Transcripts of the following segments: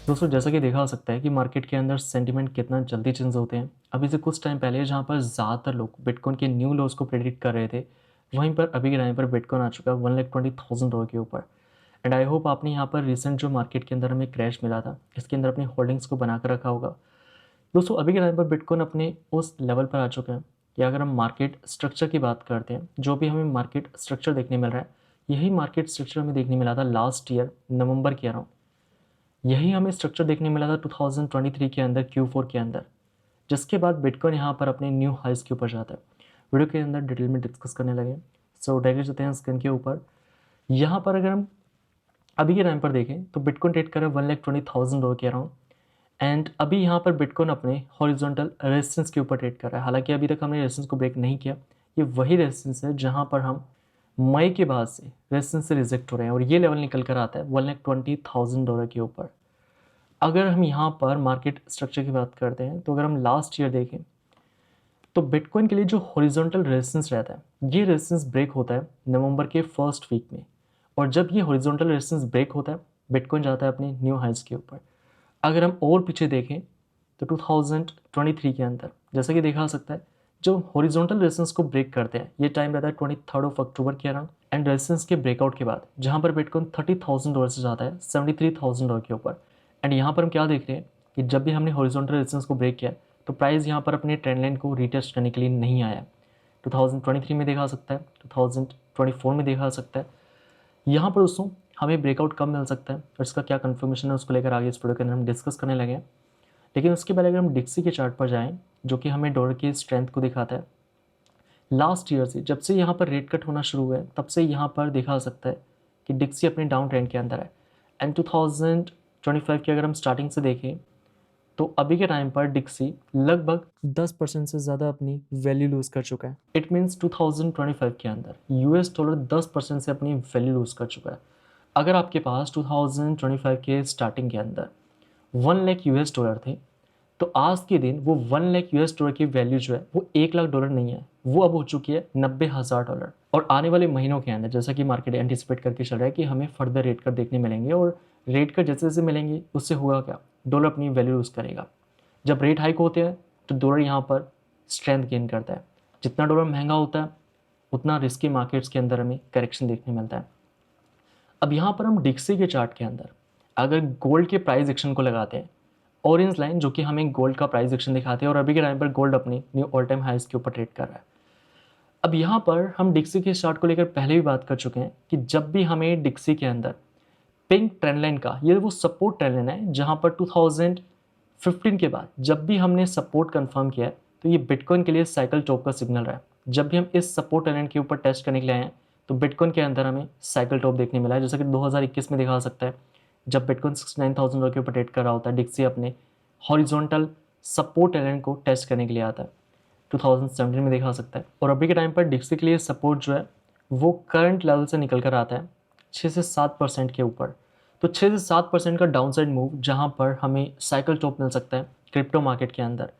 दोस्तों जैसा कि देखा जा सकता है कि मार्केट के अंदर सेंटिमेंट कितना जल्दी चेंज होते हैं। अभी से कुछ टाइम पहले जहाँ पर ज़्यादातर लोग बिटकॉइन के न्यू लोज को प्रेडिक्ट कर रहे थे, वहीं पर अभी के टाइम पर बिटकॉइन आ चुका है 1,20,000 के ऊपर। एंड आई होप आपने यहाँ पर रिसेंट जो मार्केट के अंदर हमें क्रैश मिला था, इसके अंदर अपनी होल्डिंग्स को बना कर रखा होगा। दोस्तों अभी के टाइम पर बिटकॉइन अपने उस लेवल पर आ चुके हैं कि अगर हम मार्केट स्ट्रक्चर की बात करते हैं, जो भी हमें मार्केट स्ट्रक्चर देखने मिल रहा है, यही मार्केट स्ट्रक्चर हमें देखने मिला था लास्ट ईयर नवंबर के अराउंड। यही हमें स्ट्रक्चर देखने मिला था 2023 के अंदर Q4 के अंदर, जिसके बाद बिटकॉइन यहाँ पर अपने न्यू हाइस के ऊपर जाता है। वीडियो के अंदर डिटेल में डिस्कस करने लगे। सो डायरेक्ट जाते हैं स्क्रीन के ऊपर। यहाँ पर अगर हम अभी के टाइम पर देखें तो बिटकॉइन ट्रेड कर रहा है 1,20,000 के अराउंड। एंड अभी यहाँ पर बिटकॉइन अपने हॉरिजॉन्टल रेजिस्टेंस के ऊपर ट्रेड कर रहा है। हालांकि अभी तक हमने रेजिस्टेंस को ब्रेक नहीं किया। ये वही रेजिस्टेंस है जहाँ पर हम मई के बाद से रेजिस्टेंस से रिजेक्ट हो रहे हैं, और ये लेवल निकल कर आता है $1,20,000 के ऊपर। अगर हम यहाँ पर मार्केट स्ट्रक्चर की बात करते हैं तो अगर हम लास्ट ईयर देखें तो बिटकॉइन के लिए जो हॉरिजॉन्टल रेजिस्टेंस रहता है, ये रेजिस्टेंस ब्रेक होता है नवंबर के फर्स्ट वीक में। और जब ये हॉरिजॉन्टल रेजिस्टेंस ब्रेक होता है, बिटकॉइन जाता है अपने न्यू हाइज के ऊपर। अगर हम और पीछे देखें तो 2023 के अंदर जैसा कि देखा जा सकता है, जो हॉरिजॉन्टल रेजिस्टेंस को ब्रेक करते हैं, ये टाइम रहता है 23 अक्टूबर के अराउंड। एंड रेजिस्टेंस के ब्रेकआउट के बाद जहाँ पर बिटकॉइन $30,000 से जाता है $73,000 के ऊपर। एंड यहाँ पर हम क्या देख रहे हैं कि जब भी हमने हॉरिजॉन्टल रेजिस्टेंस को ब्रेक किया तो प्राइस यहाँ पर अपने ट्रेंड लाइन को रीटेस्ट करने के लिए नहीं आया। 2023 में देखा जा सकता है, 2024 में देखा जा सकता है। यहाँ पर दोस्तों हमें ब्रेकआउट कब मिल सकता है और इसका क्या कंफर्मेशन है, उसको लेकर आगे इस वीडियो के अंदर हम डिस्कस करने लगे हैं। लेकिन उसके पहले अगर हम डिक्सी के चार्ट पर जाएं, जो कि हमें डॉलर की स्ट्रेंथ को दिखाता है, लास्ट ईयर से जब से यहाँ पर रेट कट होना शुरू हुआ है, तब से यहाँ पर देखा जा सकता है कि डिक्सी अपने डाउन ट्रेंड के अंदर है। एंड 2025 की अगर हम स्टार्टिंग से देखें तो अभी के टाइम पर डिक्सी लगभग 10% से ज़्यादा अपनी वैल्यू लूज़ कर चुका है। इट मीन्स 2025 के अंदर $10 10% से अपनी वैल्यू लूज़ कर चुका है। अगर आपके पास 2025 के स्टार्टिंग के अंदर 1 लाख $, थे, तो आज के दिन वो 1 लाख $, की वैल्यू जो है वो $1 लाख नहीं है, वो अब हो चुकी है $90,000। और आने वाले महीनों के अंदर जैसा कि मार्केट एंटिसिपेट करके चल रहा है कि हमें फर्दर रेट कट देखने मिलेंगे, और रेट कट जैसे जैसे मिलेंगे उससे होगा क्या, डॉलर अपनी वैल्यू लूज़ करेगा। जब रेट हाइक होते हैं तो डॉलर यहाँ पर स्ट्रेंथ गेन करता है। जितना डॉलर महंगा होता है उतना रिस्की मार्केट्स के अंदर हमें करेक्शन देखने मिलता है। अब यहाँ पर हम डिक्सी के चार्ट के अंदर अगर गोल्ड के प्राइस एक्शन को लगाते हैं, ऑरेंज लाइन जो कि हमें गोल्ड का प्राइस एक्शन दिखाते हैं, और अभी के टाइम पर गोल्ड अपनी न्यू ऑल टाइम हाइस के ऊपर ट्रेड कर रहा है। अब यहाँ पर हम डिक्सी के चार्ट को लेकर पहले भी बात कर चुके हैं कि जब भी हमें डिक्सी के अंदर पिंक ट्रेंड लाइन का, ये वो सपोर्ट ट्रेंड लाइन है जहाँ पर 2015 के बाद जब भी हमने सपोर्ट कंफर्म किया है, तो ये बिटकॉइन के लिए साइकिल टॉप का सिग्नल रहा है। जब भी हम इस सपोर्ट ट्रेंड लाइन के ऊपर टेस्ट करने के लिए आए हैं तो बिटकॉइन के अंदर हमें साइकिल टॉप देखने मिला है, जैसा कि 2021 में देखा जा सकता है जब बिटकॉइन $69,000 के ऊपर ट्रेड कर रहा होता है, डिक्सी अपने हॉरिजॉन्टल सपोर्ट लाइन को टेस्ट करने के लिए आता है। 2017 में देखा जा सकता है। और अभी के टाइम पर डिक्सी के लिए सपोर्ट जो है वो करंट लेवल से निकल कर आता है 6 से 7% के ऊपर। तो 6 से 7% का डाउनसाइड मूव जहां पर हमें साइकिल टॉप मिल सकता है क्रिप्टो मार्केट के अंदर।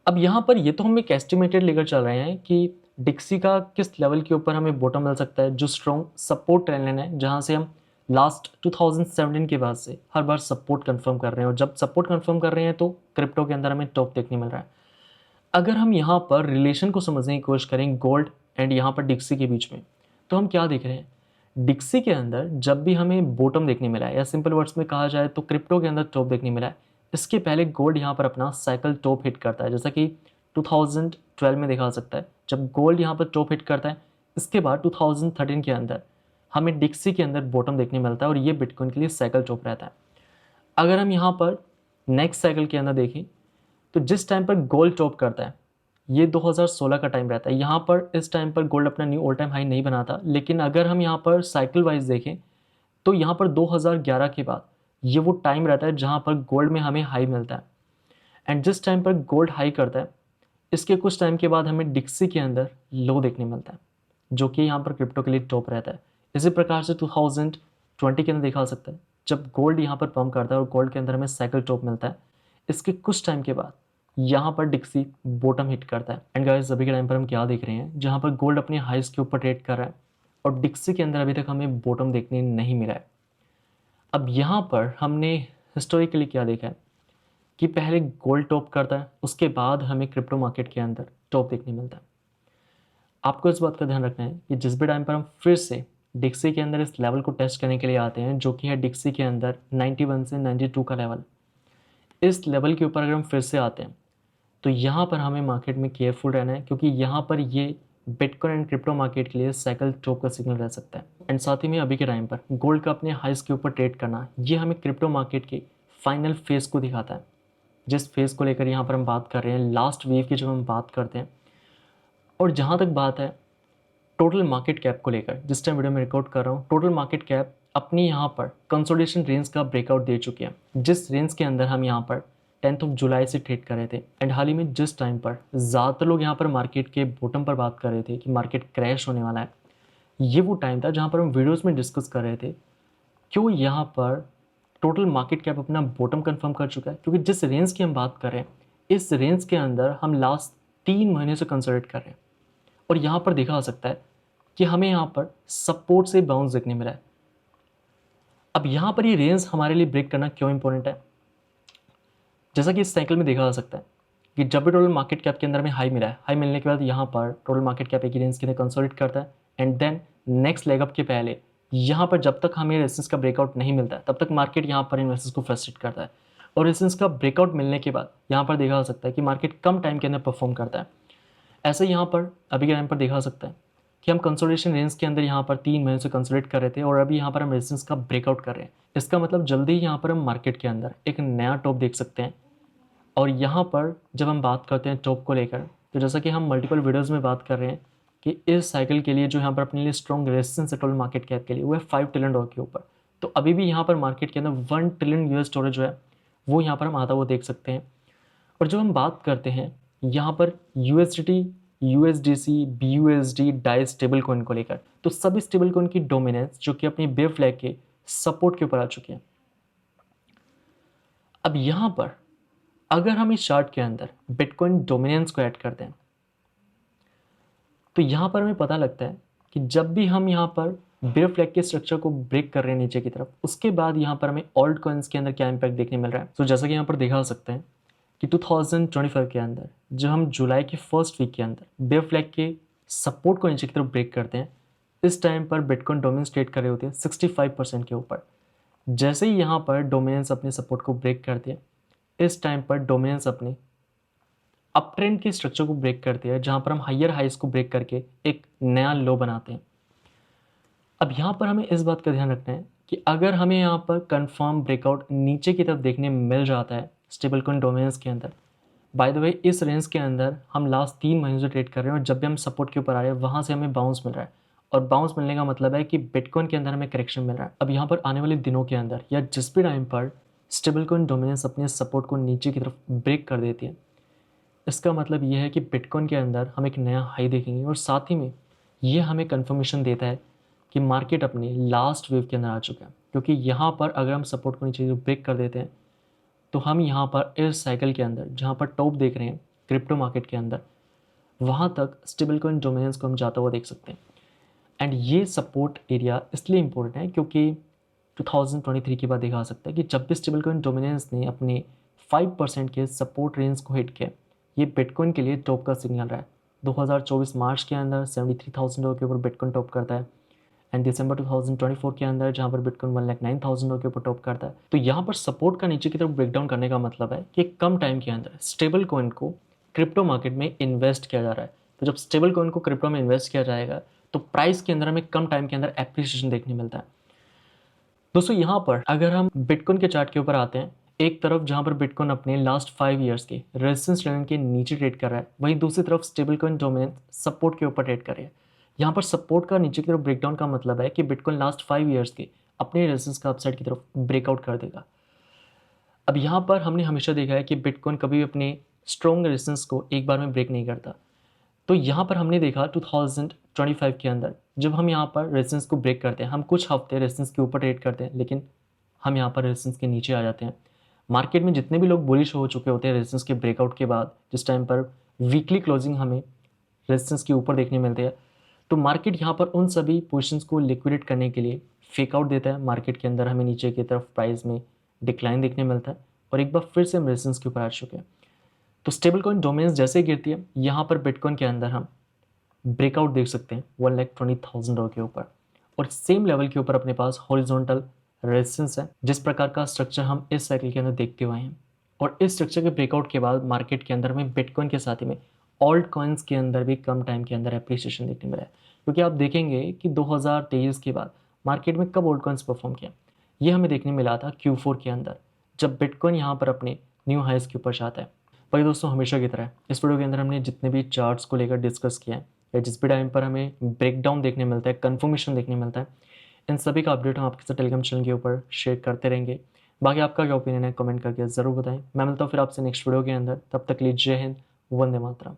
अब यहाँ पर ये तो हम एक एस्टिमेटेड लेकर चल रहे हैं कि डिक्सी का किस लेवल के ऊपर हमें बॉटम मिल सकता है, जो स्ट्रॉन्ग सपोर्ट ट्रेंड लाइन है जहाँ से हम लास्ट 2017 के बाद से हर बार सपोर्ट कंफर्म कर रहे हैं, और जब सपोर्ट कंफर्म कर रहे हैं तो क्रिप्टो के अंदर हमें टॉप देखने मिल रहा है। अगर हम यहाँ पर रिलेशन को समझने की कोशिश करें गोल्ड एंड यहाँ पर डिक्सी के बीच में, तो हम क्या देख रहे हैं, डिक्सी के अंदर जब भी हमें बॉटम देखने मिला है, या सिंपल वर्ड्स में कहा जाए तो क्रिप्टो के अंदर टॉप देखने मिला है, इसके पहले गोल्ड यहाँ पर अपना साइकिल टॉप हिट करता है, जैसा कि 2012 में देखा जा सकता है जब गोल्ड यहाँ पर टॉप हिट करता है। इसके बाद 2013 के अंदर हमें डिक्सी के अंदर बॉटम देखने मिलता है, और ये बिटकॉइन के लिए साइकिल टॉप रहता है। अगर हम यहाँ पर नेक्स्ट साइकिल के अंदर देखें तो जिस टाइम पर गोल्ड टॉप करता है, ये 2016 का टाइम रहता है। यहाँ पर इस टाइम पर गोल्ड अपना न्यू ऑल टाइम हाई नहीं बनाता, लेकिन अगर हम यहाँ पर साइकिल वाइज देखें तो यहाँ पर 2011 के बाद ये वो टाइम रहता है जहाँ पर गोल्ड में हमें हाई मिलता है। एंड जिस टाइम पर गोल्ड हाई करता है, इसके कुछ टाइम के बाद हमें डिक्सी के अंदर लो देखने मिलता है, जो कि यहाँ पर क्रिप्टो के लिए टॉप रहता है। इसी प्रकार से 2020 के अंदर देखा जा सकता है जब गोल्ड यहाँ पर पंप करता है और गोल्ड के अंदर हमें साइकिल टॉप मिलता है, इसके कुछ टाइम के बाद यहाँ पर डिक्सी बॉटम हिट करता है। एंड गाइस अभी के टाइम पर हम क्या देख रहे हैं, जहाँ पर गोल्ड अपने हाइस के ऊपर ट्रेड कर रहा है और डिक्सी के अंदर अभी तक हमें बॉटम देखने नहीं मिला है। अब यहाँ पर हमने हिस्टोरिकली क्या देखा है कि पहले गोल्ड टॉप करता है, उसके बाद हमें क्रिप्टो मार्केट के अंदर टॉप देखने मिलता है। आपको इस बात का ध्यान रखना है कि जिस भी टाइम पर हम फिर से डिक्सी के अंदर इस लेवल को टेस्ट करने के लिए आते हैं, जो कि है डिक्सी के अंदर 91 से 92 का लेवल, इस लेवल के ऊपर अगर हम फिर से आते हैं तो यहाँ पर हमें मार्केट में केयरफुल रहना है, क्योंकि यहाँ पर ये बिटकॉइन एंड क्रिप्टो मार्केट के लिए साइकिल टॉप का सिग्नल रह सकता है। एंड साथ ही में अभी के टाइम पर गोल्ड का अपने हाइस के ऊपर ट्रेड करना, ये हमें क्रिप्टो मार्केट के फाइनल फेज को दिखाता है। जिस फेज को लेकर यहाँ पर हम बात कर रहे हैं, लास्ट वेव की जब हम बात करते हैं, और जहाँ तक बात है टोटल मार्केट कैप को लेकर, जिस टाइम वीडियो में रिकॉर्ड कर रहा हूँ, टोटल मार्केट कैप अपनी यहाँ पर कंसोलिडेशन रेंज का ब्रेकआउट दे चुकी है, जिस रेंज के अंदर हम यहाँ पर 10 जुलाई से ट्रेड कर रहे थे। एंड हाल ही में जिस टाइम पर ज़्यादातर लोग यहाँ पर मार्केट के बॉटम पर बात कर रहे थे कि मार्केट क्रैश होने वाला है, ये वो टाइम था जहाँ पर हम वीडियोज़ में डिस्कस कर रहे थे क्यों यहाँ पर टोटल मार्केट कैप अपना बॉटम कंफर्म कर चुका है, क्योंकि जिस रेंज की हम बात कर रहे हैं, इस रेंज के अंदर हम लास्ट 3 महीने से कंसोलिडेट कर रहे हैं। और यहाँ पर देखा जा सकता है कि हमें यहाँ पर सपोर्ट से बाउंस देखने मिला है। अब यहाँ पर ये रेंज हमारे लिए ब्रेक करना क्यों इंपॉर्टेंट है? जैसा कि इस साइकिल में देखा जा सकता है कि जब भी टोटल मार्केट कैप के अंदर में हाई मिला है, हाई मिलने के बाद यहाँ पर टोटल मार्केट कैप एक रेंज के अंदर कंसोलिडेट करता है, and then next leg up के पहले यहाँ पर जब तक हमें रेजिस्टेंस का ब्रेकआउट नहीं मिलता है, तब तक मार्केट यहाँ पर इन्वेस्टर्स को फ्रस्ट्रेट करता है। और रेजिस्टेंस का ब्रेकआउट मिलने के बाद यहाँ पर देखा जा सकता है कि मार्केट कम टाइम के अंदर परफॉर्म करता है। ऐसे यहाँ पर अभी के टाइम पर देखा जा सकता है कि हम कंसोलिडेशन रेंज के अंदर यहाँ पर 3 महीने से कंसोलिडेट कर रहे थे, और अभी यहाँ पर हम रेजिस्टेंस का ब्रेकआउट कर रहे हैं। इसका मतलब जल्दी ही यहाँ पर हम मार्केट के अंदर एक नया टॉप देख सकते हैं। और यहाँ पर जब हम बात करते हैं टॉप को लेकर, तो जैसा कि हम मल्टीपल वीडियोज़ में बात कर रहे हैं कि इस साइकिल के लिए जो यहाँ पर अपने लिए स्ट्रॉन्ग रेजिस्टेंस है टोटल मार्केट कैप के लिए, वो है $5 ट्रिलियन के ऊपर। तो अभी भी यहाँ पर मार्केट के अंदर $1 ट्रिलियन जो है वो यहाँ पर हम आता हुआ देख सकते हैं। और जब हम बात करते हैं यहाँ पर USDT, USDC, BUSD, Dai stable coin को लेकर, तो सभी स्टेबल कॉइन की डोमिनेंस जो कि अपनी बेयर फ्लैग के सपोर्ट के ऊपर आ चुकी है। अब यहाँ पर अगर हम इस चार्ट के अंदर बिटकॉइन डोमिनेंस को ऐड करते हैं, तो यहाँ पर हमें पता लगता है कि जब भी हम यहाँ पर बेयर फ्लैग के स्ट्रक्चर को ब्रेक कर रहे हैं नीचे की तरफ, उसके बाद यहाँ पर हमें ऑल्ट कॉइन्स के अंदर क्या इंपैक्ट देखने मिल रहा है। तो जैसा कि यहाँ पर देखा जा सकता है कि 2025 के अंदर जब हम जुलाई के फर्स्ट वीक के अंदर बेयर फ्लैग के सपोर्ट को नीचे की तरफ ब्रेक करते हैं, इस टाइम पर बिटकॉइन डोमिनेंस ट्रेड कर रहे होते हैं 65% के ऊपर। जैसे ही यहाँ पर डोमिनेंस अपने सपोर्ट को ब्रेक करते हैं, इस टाइम पर डोमिनेंस अपने अप ट्रेंड के स्ट्रक्चर को ब्रेक करते हैं, जहाँ पर हम हायर हाइस को ब्रेक करके एक नया लो बनाते हैं। अब यहाँ पर हमें इस बात का ध्यान रखना है कि अगर हमें यहाँ पर कंफर्म ब्रेकआउट नीचे की तरफ देखने मिल जाता है स्टेबल कॉइन डोमिनेंस के अंदर, बाय द वे इस रेंज के अंदर हम लास्ट 3 महीने से ट्रेड कर रहे हैं, और जब भी हम सपोर्ट के ऊपर आ रहे हैं वहाँ से हमें बाउंस मिल रहा है, और बाउंस मिलने का मतलब है कि बिटकॉइन के अंदर हमें करेक्शन मिल रहा है। अब यहाँ पर आने वाले दिनों के अंदर या जिस भी टाइम पर स्टेबल कॉइन डोमिनेंस अपने सपोर्ट को नीचे की तरफ ब्रेक कर देती है, इसका मतलब ये है कि बिटकॉइन के अंदर हम एक नया हाई देखेंगे, और साथ ही में ये हमें कंफर्मेशन देता है कि मार्केट अपने लास्ट वेव के अंदर आ चुका है। क्योंकि यहाँ पर अगर हम सपोर्ट को नीचे ब्रेक कर देते हैं, तो हम यहाँ पर इस साइकिल के अंदर जहाँ पर टॉप देख रहे हैं क्रिप्टो मार्केट के अंदर, वहाँ तक स्टेबल कॉइन डोमिनेंस को हम जाता हुआ देख सकते हैं। एंड ये सपोर्ट एरिया इसलिए इम्पोर्टेंट है क्योंकि 2023 के बाद देखा जा सकता है कि जब भी स्टेबल कॉइन डोमिनेंस ने अपने 5% के सपोर्ट रेंज को हिट किया, ये बिटकॉइन के लिए टॉप का सिग्नल रहा है। 2024 मार्च के अंदर $73,000 के ऊपर बिटकॉइन टॉप करता है, एंड दिसंबर 2024 के अंदर जहाँ पर बिटकॉइन 1,09,000 के ऊपर टॉप करता है। तो यहाँ पर सपोर्ट का नीचे की तरफ ब्रेकडाउन करने का मतलब है कि कम टाइम के अंदर स्टेबल कॉइन को क्रिप्टो मार्केट में इन्वेस्ट किया जा रहा है। तो जब स्टेबल कॉइन को क्रिप्टो में इन्वेस्ट किया जाएगा, तो प्राइस के अंदर हमें कम टाइम के अंदर एप्रिसिएशन देखने मिलता है। दोस्तों यहाँ पर अगर हम बिटकॉइन के चार्ट के ऊपर आते हैं, एक तरफ जहाँ पर बिटकॉइन अपने लास्ट 5 ईयर्स के रेजिस्टेंस लेवल के नीचे ट्रेड कर रहा है, वहीं दूसरी तरफ स्टेबल कॉइन डोमिनेंस सपोर्ट के ऊपर ट्रेड कर रही है। यहाँ पर सपोर्ट का नीचे की तरफ ब्रेकडाउन का मतलब है कि बिटकॉइन लास्ट 5 ईयर्स के अपने रेजिस्टेंस का अपसाइड की तरफ ब्रेकआउट कर देगा। अब यहाँ पर हमने हमेशा देखा है कि बिटकॉइन कभी भी अपने स्ट्रॉन्ग रेजिस्टेंस को एक बार में ब्रेक नहीं करता। तो यहाँ पर हमने देखा 2025 के अंदर जब हम यहाँ पर रेजिस्टेंस को ब्रेक करते हैं, हम कुछ हफ्ते रेजिस्टेंस के ऊपर ट्रेड करते हैं, लेकिन हम यहाँ पर रेजिस्टेंस के नीचे आ जाते हैं। मार्केट में जितने भी लोग बुलिश हो चुके होते हैं रेजिस्टेंस के ब्रेकआउट के बाद, जिस टाइम पर वीकली क्लोजिंग हमें रेजिस्टेंस के ऊपर देखने मिलते हैं, तो मार्केट यहाँ पर उन सभी पोजीशंस को लिक्विडेट करने के लिए फेक आउट देता है। मार्केट के अंदर हमें नीचे की तरफ प्राइस में डिक्लाइन देखने मिलता है और एक बार फिर से हम रेजिस्टेंस के ऊपर आ चुके हैं। तो स्टेबल कॉइन डोमेन्स जैसे ही गिरती है, यहाँ पर बिटकॉइन के अंदर हम ब्रेकआउट देख सकते हैं 1,20,000 के ऊपर, और सेम लेवल के ऊपर अपने पास हॉरिजॉन्टल रेजिस्टेंस है, जिस प्रकार का स्ट्रक्चर हम इस साइकिल के अंदर देखते हुए हैं। और इस स्ट्रक्चर के ब्रेकआउट के बाद मार्केट के अंदर में बिटकॉइन के साथ ही में ऑल्ट कॉइन्स के अंदर भी कम टाइम के अंदर एप्रिसिएशन देखने मिला है। क्योंकि आप देखेंगे कि 2023 के बाद मार्केट में कब ऑल्ट कॉइन्स परफॉर्म किया, ये हमें देखने मिला था Q4 के अंदर, जब बिटकॉइन यहाँ पर अपने न्यू हाइस के ऊपर जाता है। भाई दोस्तों, हमेशा की तरह इस वीडियो के अंदर हमने जितने भी चार्ट्स को लेकर डिस्कस किया है, या जिस भी टाइम पर हमें ब्रेकडाउन देखने मिलता है, कन्फर्मेशन देखने मिलता है, इन सभी का अपडेट हम आपके साथ टेलीग्राम चैनल के ऊपर शेयर करते रहेंगे। बाकी आपका क्या ओपिनियन है कमेंट करके ज़रूर बताएं। मैं मिलता हूँ फिर आपसे नेक्स्ट वीडियो के अंदर, तब तक के लिए जय हिंद, वंदे मातरम।